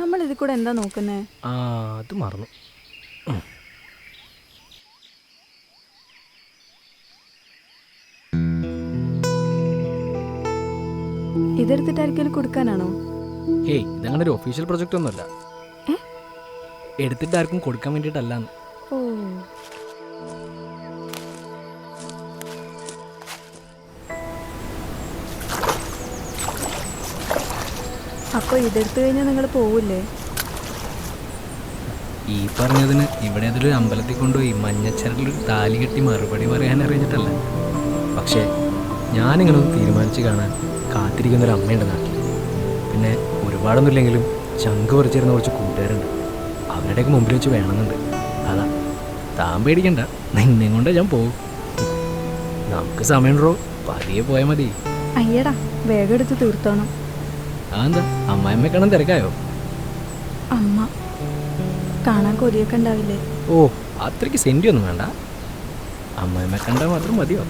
നമ്മൾ ഇതിൽ കൂടെ എന്താ നോക്കുന്നേ? ആ അത് മറന്നു. ഇതെടുത്തിട്ട് ആർക്കെങ്കിലും കൊടുക്കാനാണോ? ഹേയ്, ഇതങ്ങനെ ഒരു ഒഫീഷ്യൽ പ്രൊജക്റ്റ് ഒന്നുമല്ല. എടുത്തിട്ട് ആർക്കും കൊടുക്കാൻ വേണ്ടിയിട്ടല്ലാന്ന്. ഓ, അപ്പോൾ ഇതെടുത്തു കഴിഞ്ഞാൽ നിങ്ങൾ പോവില്ലേ? ഈ പറഞ്ഞതിന് ഇവിടെ അതിലൊരു അമ്പലത്തിൽ കൊണ്ടുപോയി മഞ്ഞച്ചരലൊരു താലി കെട്ടി മറുപടി പറയാൻ അറിഞ്ഞിട്ടല്ല. പക്ഷേ ഞാനിങ്ങനെ ഒന്ന് തീരുമാനിച്ച് കാണാൻ കാത്തിരിക്കുന്നൊരു അമ്മയുണ്ട് നാട്ടിൽ. പിന്നെ ഒരുപാടൊന്നുമില്ലെങ്കിലും ചങ്ക് പറിച്ചിരുന്ന കുറച്ച് കൂട്ടുകാരുണ്ട്. അവരുടെയൊക്കെ മുമ്പിൽ വെച്ച് വേണമെന്നുണ്ട്. അതാ, താൻ പേടിക്കണ്ട, നിന്നെ കൊണ്ട് ഞാൻ പോകും. നമുക്ക് സമയമുണ്ടോ? പതിയെ പോയാൽ മതി. അയ്യടാ, വേഗം എടുത്ത് തീർത്തോണം. അതെന്താ, അമ്മായിമ്മയെ കാണാൻ തിരക്കായോ? അമ്മ കാണാൻ കൊതിയൊക്കെ ഉണ്ടാവില്ലേ? ഓ, അത്രയ്ക്ക് സെൻറ്റി ഒന്നും വേണ്ട. അമ്മായിമ്മയെ കണ്ടാൽ മാത്രം മതിയോ?